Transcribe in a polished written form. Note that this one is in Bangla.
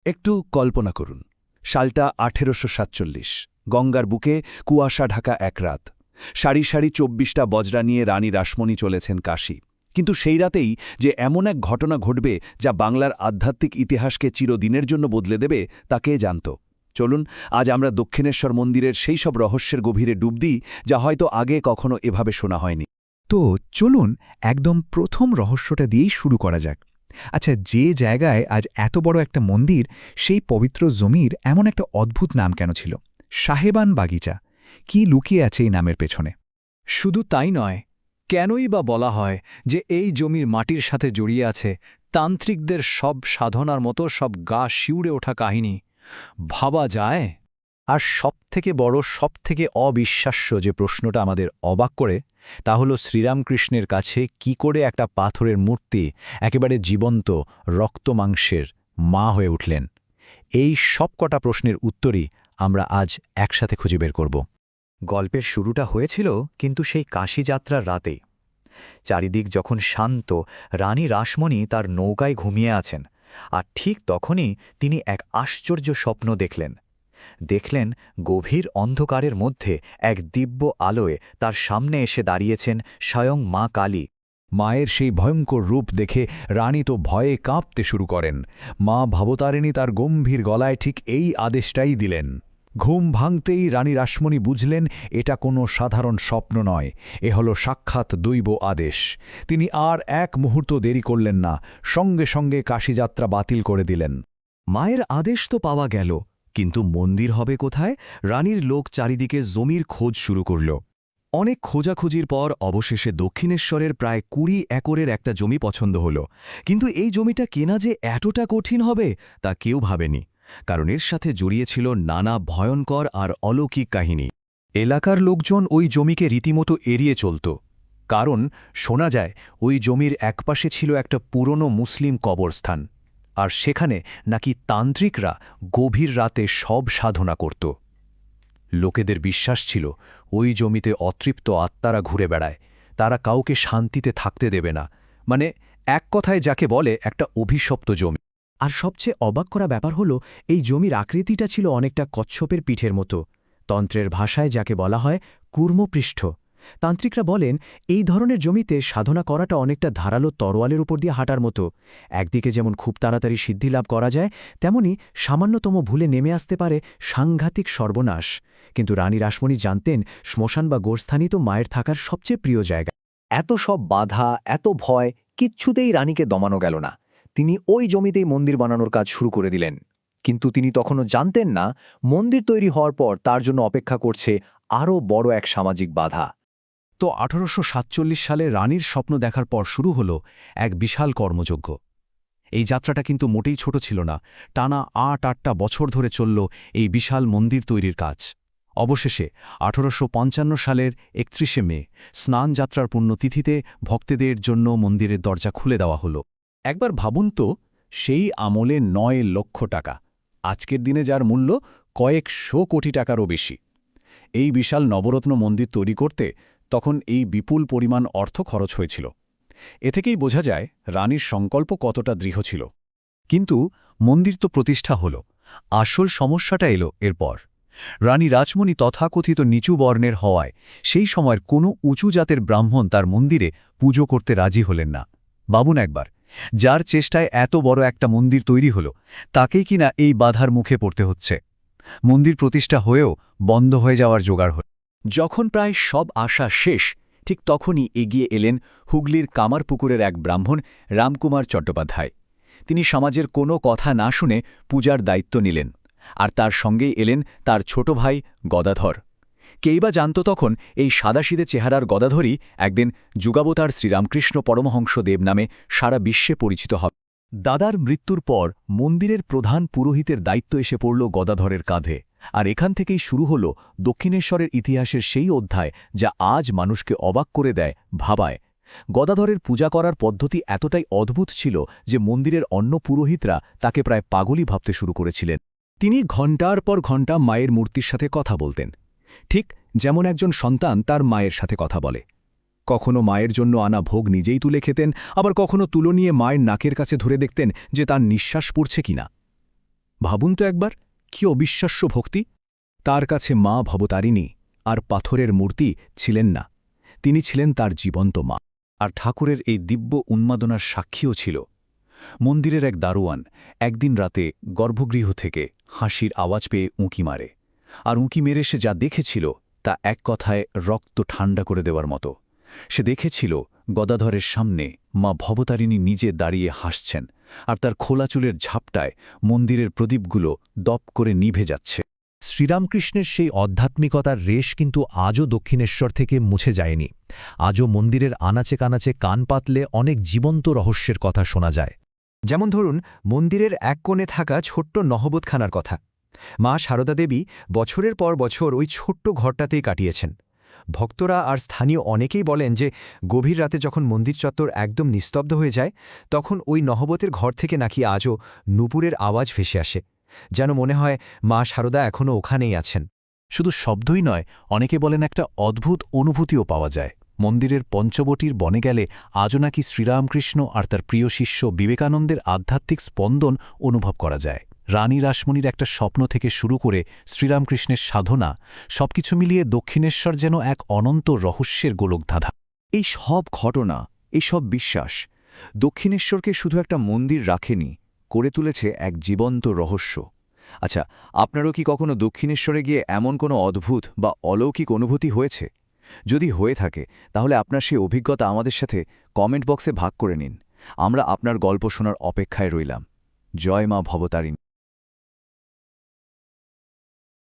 একটু কল্পনা করুন, সালটা 1847, গঙ্গার বুকে কুয়াশা ঢাকা এক রাত। সারি সারি 24টা বজরা নিয়ে রানী রাসমণি চলেছেন কাশী। কিন্তু সেই রাতেই যে এমন এক ঘটনা ঘটবে যা বাংলার আধ্যাত্মিক ইতিহাসকে চিরদিনের জন্য বদলে দেবে, তা কে জানত? চলুন আজ আমরা দক্ষিণেশ্বর মন্দিরের সেই সব রহস্যের গভীরে ডুব দিই, যা হয়তো আগে কখনো এভাবে শোনা হয়নি। তো চলুন একদম প্রথম রহস্যটা দিয়েই শুরু করা যাক। আচ্ছা, যে জায়গায় আজ এত বড় একটা মন্দির, সেই পবিত্র জমির এমন একটা অদ্ভুত নাম কেন ছিল? সাহেবান বাগিচা। কি লুকিয়ে আছে এই নামের পেছনে? শুধু তাই নয়, কেনই বা বলা হয় যে এই জমির মাটির সাথে জড়িয়ে আছে তান্ত্রিকদের সব সাধনার মতো সব গা শিউড়ে ওঠা কাহিনী? ভাবা যায়? আর সবথেকে বড়, সবথেকে অবিশ্বাস্য যে প্রশ্নটা আমাদের অবাক করে, তা হল শ্রীরামকৃষ্ণের কাছে কি করে একটা পাথরের মূর্তি একেবারে জীবন্ত রক্তমাংসের মা হয়ে উঠলেন। এই সবকটা প্রশ্নের উত্তরই আমরা আজ একসাথে খুঁজে বের করব। গল্পের শুরুটা হয়েছিল কিন্তু সেই কাশী যাত্রার রাতে। চারিদিক যখন শান্ত, রানী রাসমণি তার নৌকায় ঘুমিয়ে আছেন, আর ঠিক তখনই তিনি এক আশ্চর্য স্বপ্ন দেখলেন গভীর অন্ধকারের মধ্যে এক দিব্য আলোয় তার সামনে এসে দাঁড়িয়েছেন স্বয়ং মা কালী। মায়ের সেই ভয়ঙ্কর রূপ দেখে রানী তো ভয়ে কাঁপতে শুরু করেন। মা ভবতারিণী তার গম্ভীর গলায় ঠিক এই আদেশটাই দিলেন। ঘুম ভাঙতেই রানী রাসমণি বুঝলেন এটা কোনো সাধারণ স্বপ্ন নয়, এ হল সাক্ষাৎ দৈব আদেশ। তিনি আর এক মুহূর্ত দেরি করলেন না, সঙ্গে সঙ্গে কাশীযাত্রা বাতিল করে দিলেন। মায়ের আদেশ তো পাওয়া গেল, কিন্তু মন্দির হবে কোথায়? রানীর লোক চারিদিকে জমির খোঁজ শুরু করল। অনেক খোঁজাখুঁজির পর অবশেষে দক্ষিণেশ্বরের প্রায় 20 একরের একটা জমি পছন্দ হল। কিন্তু এই জমিটা কেনা যে এতটা কঠিন হবে তা কেউ ভাবেনি, কারণ এর সাথে জড়িয়েছিল নানা ভয়ঙ্কর আর অলৌকিক কাহিনী। এলাকার লোকজন ওই জমিকে রীতিমতো এড়িয়ে চলত, কারণ শোনা যায় ওই জমির একপাশে ছিল একটা পুরনো মুসলিম কবরস্থান, আর সেখানে নাকি তান্ত্রিকরা গভীর রাতে সব সাধনা করত। লোকেদের বিশ্বাস ছিল ওই জমিতে অতৃপ্ত আত্মারা ঘুরে বেড়ায়, তারা কাউকে শান্তিতে থাকতে দেবে না। মানে এক কথায় যাকে বলে একটা অভিশপ্ত জমি। আর সবচেয়ে অবাক করা ব্যাপার হলো, এই জমির আকৃতিটা ছিল অনেকটা কচ্ছপের পিঠের মতো। তন্ত্রের ভাষায় যাকে বলা হয় কূর্মপৃষ্ঠ। তান্ত্রিকরা বলেন এই ধরনের জমিতে সাধনা করাটা অনেকটা ধারালো তরোয়ালের উপর দিয়ে হাঁটার মতো। একদিকে যেমন খুব তাড়াতাড়ি সিদ্ধিলাভ করা যায়, তেমনি সামান্যতম ভুলে নেমে আসতে পারে সাংঘাতিক সর্বনাশ। কিন্তু রানী রাসমণি জানতেন শ্মশান বা গোরস্থানই তো মায়ের থাকার সবচেয়ে প্রিয় জায়গা। এত সব বাধা, এত ভয়, কিচ্ছুতেই রানীকে দমানো গেল না। তিনি ওই জমিতেই মন্দির বানানোর কাজ শুরু করে দিলেন। কিন্তু তিনি তখনও জানতেন না, মন্দির তৈরি হওয়ার পর তার জন্য অপেক্ষা করছে আরও বড় এক সামাজিক বাধা। তো 1847 সালে রানীর স্বপ্ন দেখার পর শুরু হল এক বিশাল কর্মযজ্ঞ। এই যাত্রাটা কিন্তু মোটেই ছোট ছিল না। টানা 8-8টা বছর ধরে চলল এই বিশাল মন্দির তৈরির কাজ। অবশেষে 1855 সালের 31শে মে স্নান যাত্রার পুণ্যতিথিতে ভক্তদের জন্য মন্দিরের দরজা খুলে দেওয়া হল। একবার ভাবুন তো, সেই আমলে 9 লক্ষ টাকা, আজকের দিনে যার মূল্য কয়েকশো কোটি টাকারও বেশি। এই বিশাল নবরত্ন মন্দির তৈরি করতে তখন এই বিপুল পরিমাণ অর্থ খরচ হয়েছিল। এ থেকেই বোঝা যায় রানীর সংকল্প কতটা দৃঢ় ছিল। কিন্তু মন্দির তো প্রতিষ্ঠা হল, আসল সমস্যাটা এলো এরপর। রানী রাসমণি তথাকথিত নিচু বর্ণের হওয়ায় সেই সময়ের কোনো উঁচু জাতের ব্রাহ্মণ তার মন্দিরে পুজো করতে রাজি হলেন না। ভাবুন একবার, যার চেষ্টায় এত বড় একটা মন্দির তৈরি হল, তাকেই কিনা এই বাধার মুখে পড়তে হচ্ছে। মন্দির প্রতিষ্ঠা হয়েও বন্ধ হয়ে যাওয়ার জোগাড় হল। যখন প্রায় সব আশা শেষ, ঠিক তখনই এগিয়ে এলেন হুগলির কামারপুকুরের এক ব্রাহ্মণ রামকুমার চট্টোপাধ্যায়। তিনি সমাজের কোনো কথা না শুনে পূজার দায়িত্ব নিলেন, আর তার সঙ্গেই এলেন তার ছোট ভাই গদাধর। কেই বা জানত তখন এই সাদাসিদে চেহারার গদাধরই একদিন যুগাবতার শ্রীরামকৃষ্ণ পরমহংস দেব নামে সারা বিশ্বে পরিচিত হবে। দাদার মৃত্যুর পর মন্দিরের প্রধান পুরোহিতের দায়িত্ব এসে পড়ল গদাধরের কাঁধে, আর এখান থেকেই শুরু হল দক্ষিণেশ্বরের ইতিহাসের সেই অধ্যায় যা আজ মানুষকে অবাক করে দেয়, ভাবায়। গদাধরের পূজা করার পদ্ধতি এতটাই অদ্ভুত ছিল যে মন্দিরের অন্য পুরোহিতরা তাকে প্রায় পাগলই ভাবতে শুরু করেছিলেন। তিনি ঘণ্টার পর ঘণ্টা মায়ের মূর্তির সাথে কথা বলতেন, ঠিক যেমন একজন সন্তান তার মায়ের সাথে কথা বলে। কখনো মায়ের জন্য আনা ভোগ নিজেই তুলে খেতেন, আবার কখনো তুলো নিয়ে মায়ের নাকের কাছে ধরে দেখতেন যে তার নিঃশ্বাস পড়ছে কিনা। ভাবুন তো একবার, কি অবিশ্বাস্য ভক্তি। তার কাছে মা ভবতারিণী আর পাথরের মূর্তি ছিলেন না, তিনি ছিলেন তার জীবন্ত মা। আর ঠাকুরের এই দিব্য উন্মাদনার সাক্ষীও ছিল। মন্দিরের এক দারোয়ান একদিন রাতে গর্ভগৃহ থেকে হাসির আওয়াজ পেয়ে উঁকি মারে, আর উঁকি মেরে সে যা দেখেছিল তা এক কথায় রক্ত ঠান্ডা করে দেওয়ার মতো। সে দেখেছিল গদাধরের সামনে মা ভবতারিণী নিজে দাঁড়িয়ে হাসছেন, আর তার খোলা চুলের ঝাপটায় মন্দিরের প্রদীপগুলো দপ করে নিভে যাচ্ছে। শ্রীরামকৃষ্ণের সেই আধ্যাত্মিকতার রেশ কিন্তু আজও দক্ষিণেশ্বর থেকে মুছে যায়নি। আজও মন্দিরের আনাচে কানাচে কান পাতলে অনেক জীবন্ত রহস্যের কথা শোনা যায়। যেমন ধরুন মন্দিরের এক কোণে থাকা ছোট্ট নহবতখানার কথা। মা সারদা দেবী বছরের পর বছর ওই ছোট্ট ঘরটাতেই কাটিয়েছেন। ভক্তরা আর স্থানীয় অনেকেই বলেন যে গভীর রাতে যখন মন্দির চত্বর একদম নিস্তব্ধ হয়ে যায়, তখন ওই নহবতের ঘর থেকে নাকি আজও নূপুরের আওয়াজ ভেসে আসে, যেন মনে হয় মা সারদা এখনও ওখানেই আছেন। শুধু শব্দই নয়, অনেকে বলেন একটা অদ্ভুত অনুভূতিও পাওয়া যায়। মন্দিরের পঞ্চবটির বনে গেলে আজও নাকি শ্রীরামকৃষ্ণ আর তার প্রিয় শিষ্য বিবেকানন্দের আধ্যাত্মিক স্পন্দন অনুভব করা যায়। রানী রাসমণির একটা স্বপ্ন থেকে শুরু করে শ্রীরামকৃষ্ণের সাধনা, সবকিছু মিলিয়ে দক্ষিণেশ্বর যেন এক অনন্ত রহস্যের গোলকধাঁধা। এই সব ঘটনা, এই সব বিশ্বাস দক্ষিণেশ্বরকে শুধু একটা মন্দির রাখেনি, করে তুলেছে এক জীবন্ত রহস্য। আচ্ছা, আপনারও কি কখনো দক্ষিণেশ্বরে গিয়ে এমন কোনো অদ্ভুত বা অলৌকিক অনুভূতি হয়েছে? যদি হয়ে থাকে তাহলে আপনার সেই অভিজ্ঞতা আমাদের সাথে কমেন্ট বক্সে ভাগ করে নিন। আমরা আপনার গল্প শোনার অপেক্ষায় রইলাম। জয় মা ভবতারিণী।